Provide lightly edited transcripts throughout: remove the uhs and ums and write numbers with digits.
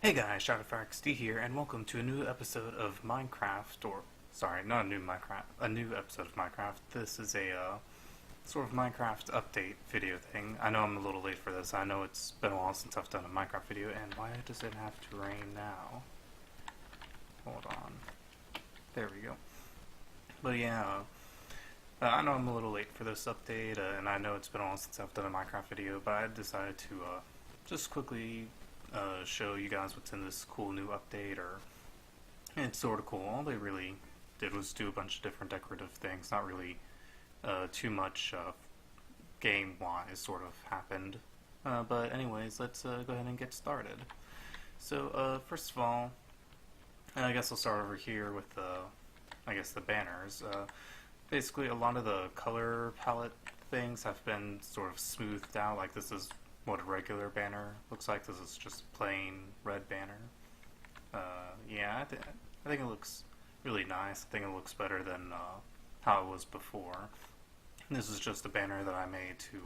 Hey guys, ShadowFireXD here, and welcome to a new episode of Minecraft, or, sorry, not a new Minecraft, a new episode of Minecraft. This is a, sort of Minecraft update video thing. I know I'm a little late for this. I know it's been a while since I've done a Minecraft video, and why does it have to rain now? Hold on. There we go. But yeah, I know I'm a little late for this update, and I know it's been a while since I've done a Minecraft video, but I decided to, just quickly show you guys what's in this cool new update. It's sort of cool. All they really did was do a bunch of different decorative things. Not really too much game-wise sort of happened. But anyways, let's go ahead and get started. So first of all, I guess I'll start over here with the banners. Basically, a lot of the color palette things have been sort of smoothed out. Like, this is what a regular banner looks like. This is just a plain red banner. Yeah, I think it looks really nice. I think it looks better than how it was before. This is just a banner that I made to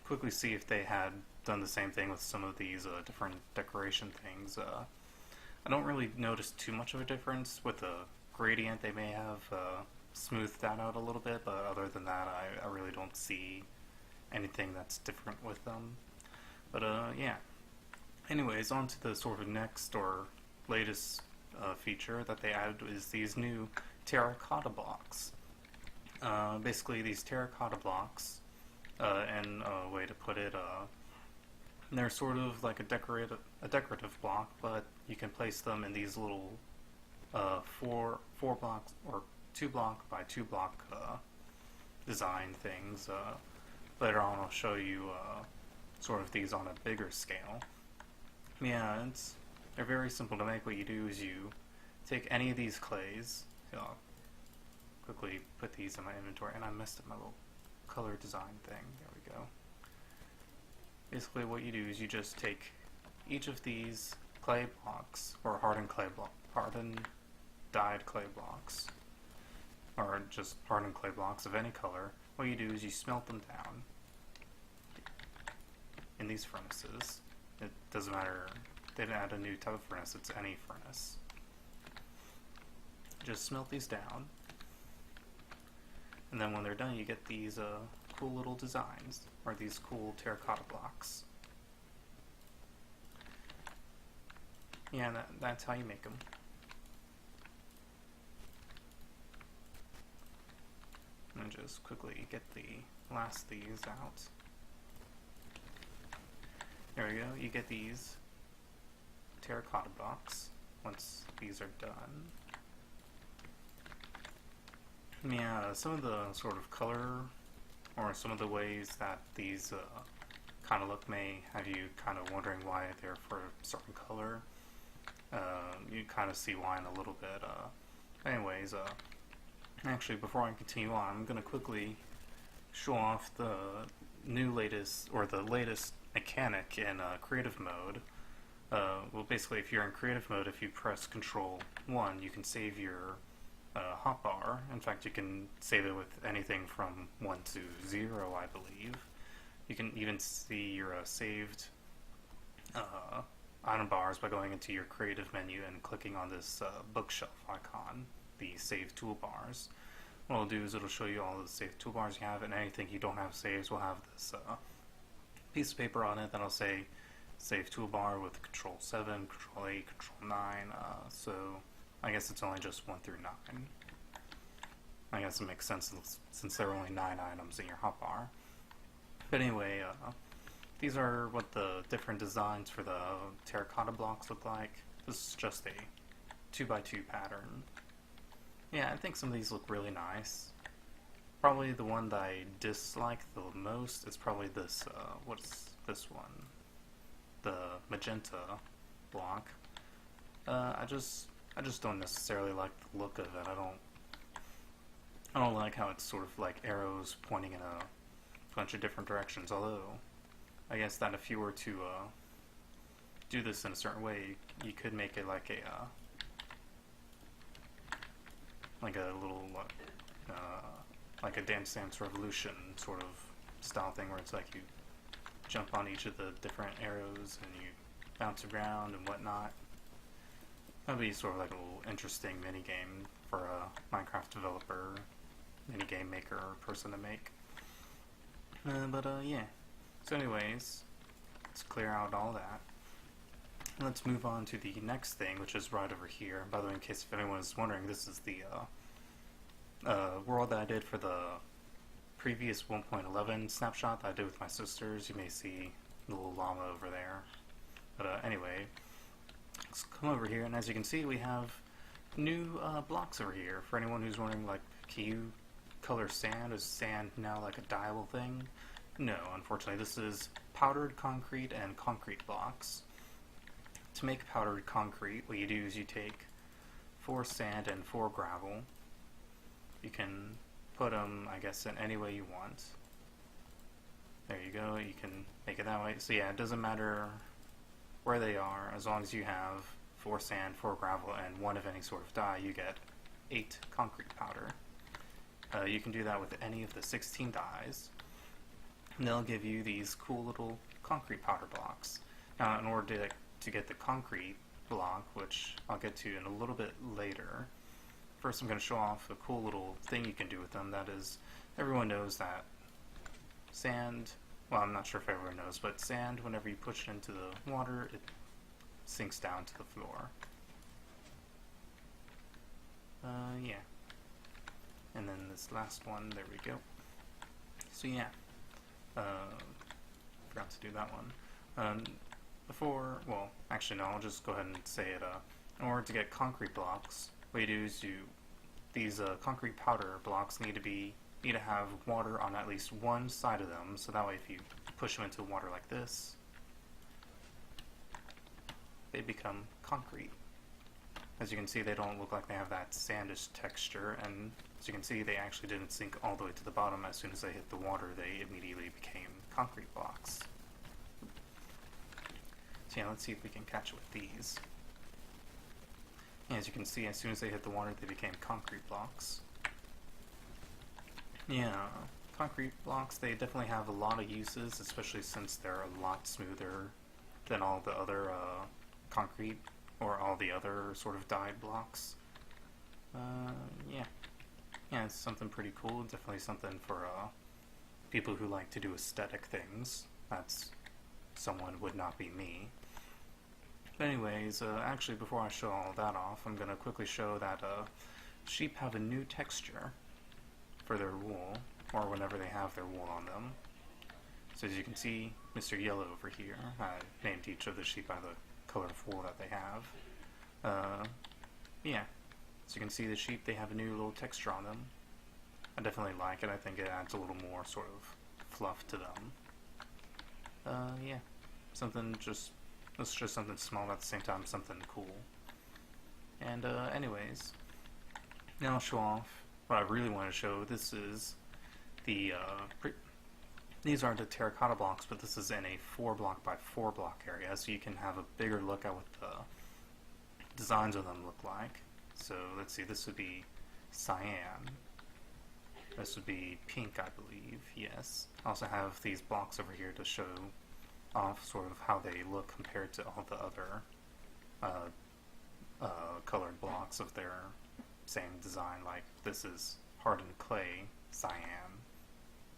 quickly see if they had done the same thing with some of these different decoration things. I don't really notice too much of a difference with the gradient. They may have smoothed that out a little bit, but other than that, I really don't see anything that's different with them. But yeah. Anyways, on to the sort of next or latest feature that they added is these new terracotta blocks. Basically, these terracotta blocks, and a way to put it, they're sort of like a decorative block, but you can place them in these little four blocks or 2 block by 2 block design things. Later on I'll show you sort of these on a bigger scale. Yeah, they're very simple to make. What you do is you take any of these clays. I'll quickly put these in my inventory, and I messed up my little color design thing. There we go. Basically what you do is you just take each of these clay blocks, or hardened dyed clay blocks, or just hardened clay blocks of any color. What you do is you smelt them down in these furnaces. It doesn't matter, they didn't add a new type of furnace, it's any furnace. Just smelt these down, and then when they're done you get these cool little designs, or these cool terracotta blocks. Yeah, that's how you make them. And just quickly get the last of these out. There we go, you get these terracotta blocks once these are done. Yeah, some of the sort of color, or some of the ways that these kind of look may have you kind of wondering why they're for a certain color. You kind of see why in a little bit. Anyways, actually, before I continue on, I'm going to quickly show off the latest mechanic in creative mode. Well, basically, if you're in creative mode, if you press Control 1, you can save your hotbar. In fact, you can save it with anything from 1 to 0, I believe. You can even see your saved item bars by going into your creative menu and clicking on this bookshelf icon, the save toolbars. What it'll do is it'll show you all the saved toolbars you have, and anything you don't have saves will have this piece of paper on it that'll say save toolbar with Control 7, Control 8, Control 9, so I guess it's only just 1 through 9. I guess it makes sense since there are only 9 items in your hotbar. But anyway, these are what the different designs for the terracotta blocks look like. This is just a 2x2 pattern. Yeah, I think some of these look really nice. Probably the one that I dislike the most is probably this, what's this one? The magenta block. I just don't necessarily like the look of it. I don't like how it's sort of like arrows pointing in a bunch of different directions, although I guess that if you were to do this in a certain way, you could make it like a little like a Dance Dance Revolution sort of style thing, where it's like you jump on each of the different arrows and you bounce around and whatnot. That'd be sort of like a little interesting mini game for a Minecraft developer, mini game maker, or person to make. Yeah. So anyways, let's clear out all that. Let's move on to the next thing, which is right over here. By the way, in case if anyone is wondering, this is the world that I did for the previous 1.11 snapshot that I did with my sisters. You may see the little llama over there. But anyway, let's come over here, and as you can see, we have new blocks over here. For anyone who's wondering, like, can you color sand? Is sand now like a dyeable thing? No, unfortunately. This is powdered concrete and concrete blocks. To make powdered concrete, what you do is you take 4 sand and 4 gravel. You can put them, I guess, in any way you want. There you go, you can make it that way. So yeah, it doesn't matter where they are, as long as you have 4 sand, 4 gravel, and 1 of any sort of dye, you get 8 concrete powder. You can do that with any of the 16 dyes, and they'll give you these cool little concrete powder blocks. Now, in order to get the concrete block, which I'll get to in a little bit later, first I'm going to show off a cool little thing you can do with them. That is, everyone knows that sand, well, I'm not sure if everyone knows, but sand, whenever you push it into the water, it sinks down to the floor. Yeah. And then this last one, there we go. So yeah, forgot to do that one. Well, actually no, I'll just go ahead and say it. In order to get concrete blocks, what you do is these concrete powder blocks need to have water on at least one side of them, so that way if you push them into water like this, they become concrete. As you can see, they don't look like they have that sandish texture, and as you can see, they actually didn't sink all the way to the bottom. As soon as they hit the water, they immediately became concrete blocks. So yeah, let's see if we can catch it with these. As you can see, as soon as they hit the water, they became concrete blocks. Yeah, concrete blocks, they definitely have a lot of uses, especially since they're a lot smoother than all the other concrete or all the other sort of dyed blocks. Yeah. Yeah, it's something pretty cool. Definitely something for people who like to do aesthetic things. That's someone would not be me. But anyways, actually before I show all that off, I'm going to quickly show that sheep have a new texture for their wool, or whenever they have their wool on them. So as you can see, Mr. Yellow over here, I named each of the sheep by the color of wool that they have. Yeah, so you can see the sheep, they have a new little texture on them. I definitely like it. I think it adds a little more sort of fluff to them. Yeah, it's just something small, at the same time something cool. And anyways, now I'll show off what I really want to show. This is the these are the terracotta blocks, but this is in a 4 block by 4 block area, so you can have a bigger look at what the designs of them look like. So let's see, this would be cyan. This would be pink, I believe, yes. I also have these blocks over here to show off sort of how they look compared to all the other colored blocks of their same design. Like, this is hardened clay cyan,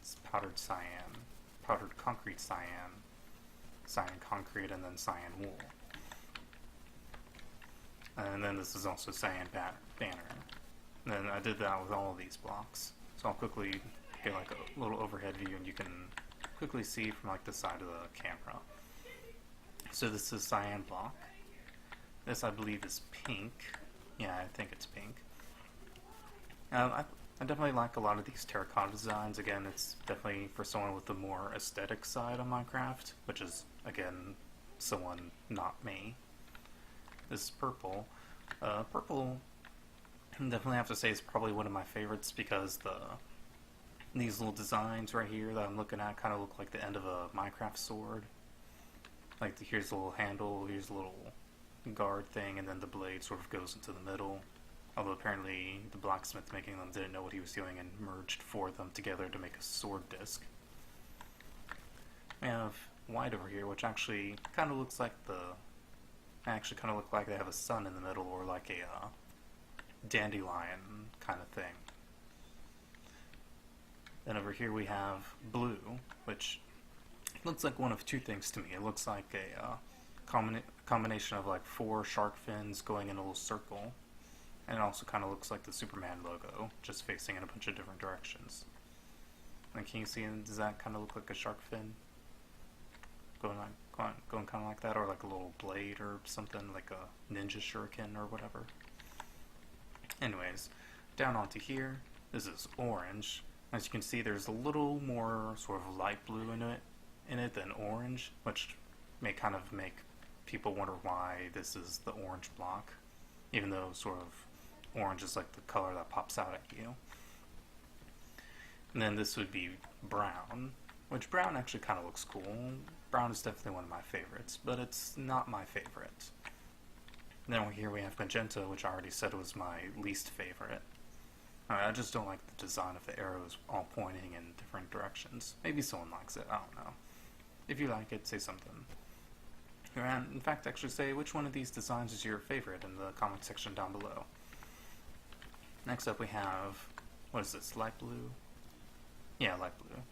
it's powdered cyan, powdered concrete cyan, cyan concrete, and then cyan wool. And then this is also cyan banner. And then I did that with all of these blocks. So I'll quickly get like a little overhead view, and you can quickly see from like the side of the camera. So this is cyan block. This I believe is pink. Yeah, I think it's pink. I definitely like a lot of these terracotta designs. Again, it's definitely for someone with the more aesthetic side of Minecraft, which is, again, someone not me. This is purple. Purple, I definitely have to say, is probably one of my favorites because these little designs right here that I'm looking at kind of look like the end of a Minecraft sword. Like, here's a little handle, here's a little guard thing, and then the blade sort of goes into the middle. Although apparently the blacksmith making them didn't know what he was doing and merged 4 of them together to make a sword disc. We have white over here, which actually kind of looks like the They actually kind of look like they have a sun in the middle, or like a dandelion kind of thing. Then over here we have blue, which looks like one of two things to me. It looks like a combination of like 4 shark fins going in a little circle, and it also kind of looks like the Superman logo, just facing in a bunch of different directions. And can you see, does that kind of look like a shark fin? Going kind of like that, or like a little blade or something, like a ninja shuriken or whatever. Anyways, down onto here, this is orange. As you can see, there's a little more sort of light blue in it than orange, which may kind of make people wonder why this is the orange block, even though sort of orange is like the color that pops out at you. And then this would be brown, which brown actually kind of looks cool. Brown is definitely one of my favorites, but it's not my favorite. And then here we have magenta, which I already said was my least favorite. I just don't like the design of the arrows all pointing in different directions. Maybe someone likes it, I don't know. If you like it, say something. And in fact, actually say which one of these designs is your favorite in the comment section down below. Next up we have, what is this, light blue? Yeah, light blue.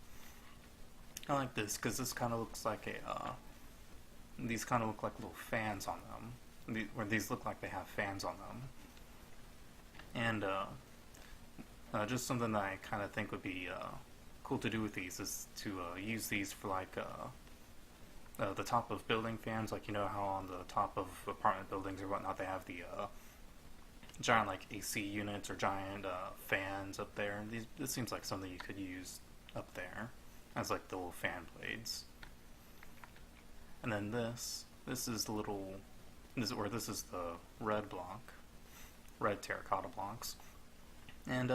I like this because this kind of looks like these kind of look like little fans on them. Or these look like they have fans on them. And just something that I kind of think would be cool to do with these is to use these for like the top of building fans. Like, you know how on the top of apartment buildings or whatnot they have the giant like AC units or giant fans up there. This seems like something you could use up there as like the little fan blades. And then this is the little, this is the red block, red terracotta blocks. And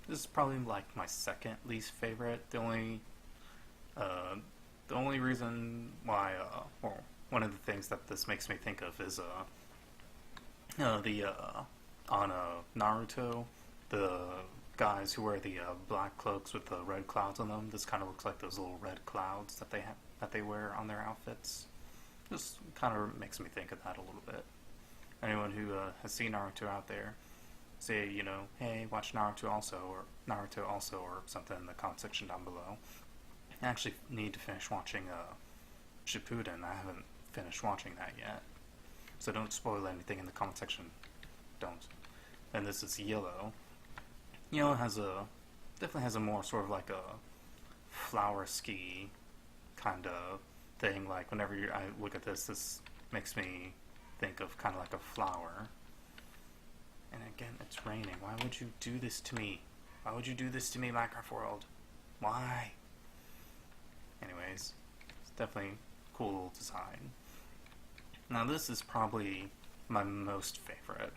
this is probably like my second least favorite. The only reason why, or one of the things that this makes me think of is on Naruto, the guys who wear the black cloaks with the red clouds on them. This kind of looks like those little red clouds that they wear on their outfits. Just kind of makes me think of that a little bit. Anyone who has seen Naruto out there, say, you know, hey, watch Naruto also, or something in the comment section down below. I actually need to finish watching Shippuden. I haven't finished watching that yet, so don't spoil anything in the comment section. Don't. And this is yellow. Yellow definitely has a more sort of like a flower ski kind of thing. Like whenever I look at this makes me think of kind of like a flower. And again, it's raining. Why would you do this to me? Why would you do this to me, Minecraft World? Why? Anyways, it's definitely a cool little design. Now this is probably my most favorite.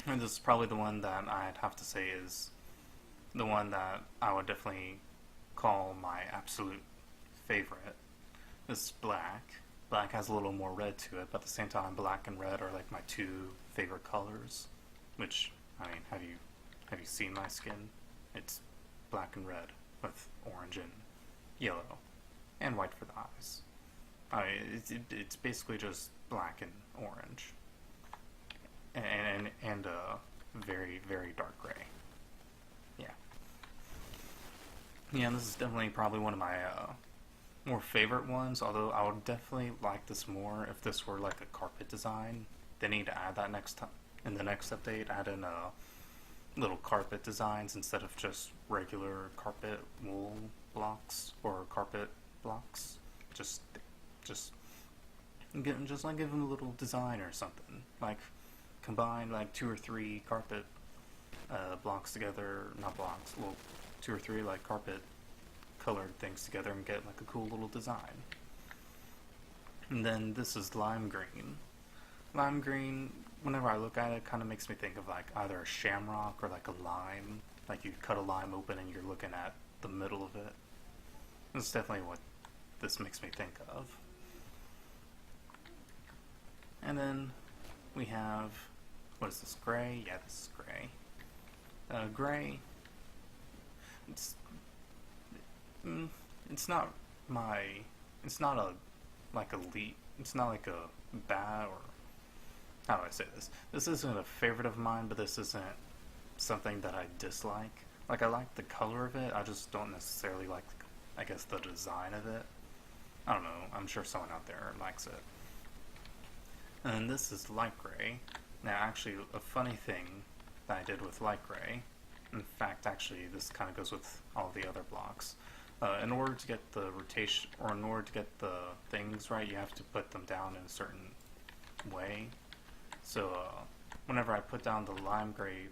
And this is probably the one that I'd have to say is the one that I would definitely call my absolute favorite. This is black. Black has a little more red to it, but at the same time, black and red are like my two favorite colors. Which, I mean, have you seen my skin? It's black and red with orange and yellow, and white for the eyes. It's basically just black and orange, and very, very dark gray. Yeah, this is definitely probably one of my more favorite ones, although I would definitely like this more if this were like a carpet design. They need to add that next time. In the next update, add in little carpet designs instead of just regular carpet wool blocks or carpet blocks. Just like give them a little design or something. Like combine like 2 or 3 carpet blocks together, not blocks, well, 2 or 3 like carpet colored things together and get like a cool little design. And then this is lime green. Lime green, whenever I look at it, kind of makes me think of like either a shamrock or like a lime. Like you cut a lime open and you're looking at the middle of it. That's definitely what this makes me think of. And then we have, what is this, gray? Yeah, this is gray. Gray, it's not like a bad or how do I say this? This isn't a favorite of mine, but this isn't something that I dislike. Like, I like the color of it, I just don't necessarily like, I guess, the design of it. I don't know, I'm sure someone out there likes it. And this is light gray. Now, actually, a funny thing that I did with light gray, in fact, actually, this kind of goes with all the other blocks. In order to get the rotation, or in order to get the things right, you have to put them down in a certain way. So, whenever I put down the lime gray,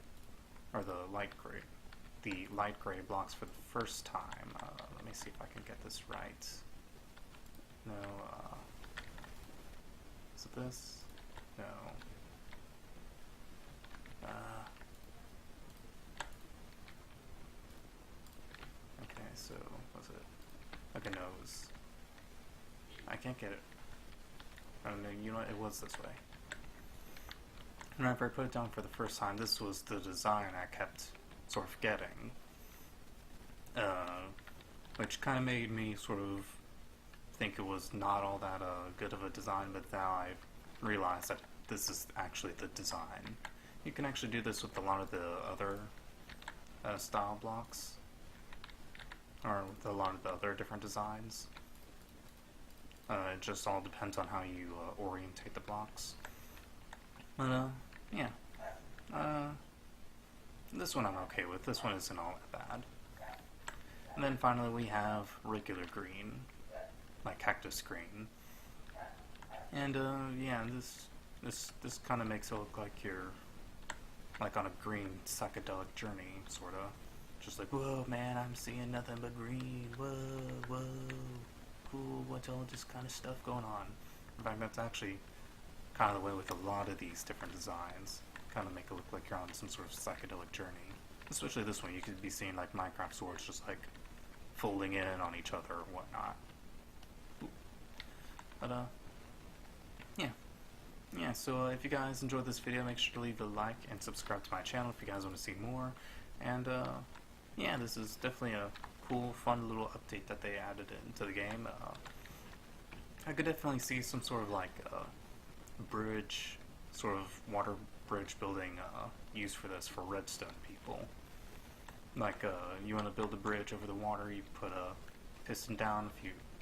or the light gray blocks for the first time, let me see if I can get this right. No, is it this? No. Okay, so, was it? Okay, no, it was... I can't get it. Oh no, you know what, it was this way. Whenever I put it down for the first time, this was the design I kept sort of getting. Which kind of made me sort of think it was not all that good of a design, but now I've realized that this is actually the design. You can actually do this with a lot of the other style blocks, or with a lot of the other different designs. It just all depends on how you orientate the blocks. But, yeah. This one I'm okay with. This one isn't all that bad. And then finally we have regular green, like cactus green. And, yeah, this kind of makes it look like you're, like, on a green psychedelic journey, sorta. Just like, whoa, man, I'm seeing nothing but green. Whoa, whoa. Cool, what's all this kind of stuff going on? In fact, that's actually kind of the way with a lot of these different designs. Kind of make it look like you're on some sort of psychedelic journey. Especially this one, you could be seeing like Minecraft swords just like folding in on each other or whatnot. Ooh. But yeah, so if you guys enjoyed this video, make sure to leave a like and subscribe to my channel if you guys want to see more. And yeah, this is definitely a cool, fun little update that they added into the game. I could definitely see some sort of like bridge, sort of water bridge building used for this for redstone people. Like you want to build a bridge over the water, you put a piston down,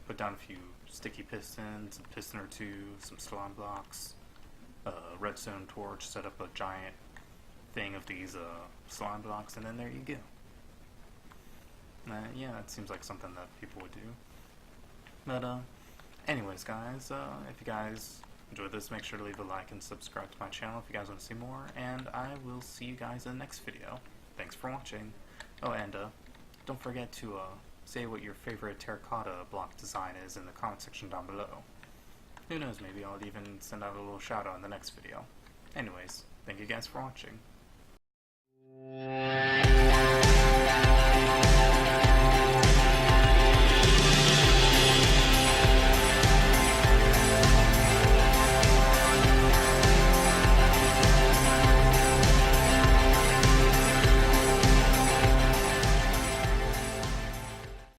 put down a few sticky pistons, a piston or two, some slime blocks, a redstone torch, set up a giant thing of these slime blocks, and then there you go. Yeah, that seems like something that people would do. But, anyways, guys, if you guys enjoyed this, make sure to leave a like and subscribe to my channel if you guys want to see more, and I will see you guys in the next video. Thanks for watching. Oh, and, don't forget to, say what your favorite terracotta block design is in the comment section down below. Who knows, maybe I'll even send out a little shout out in the next video. Anyways, thank you guys for watching.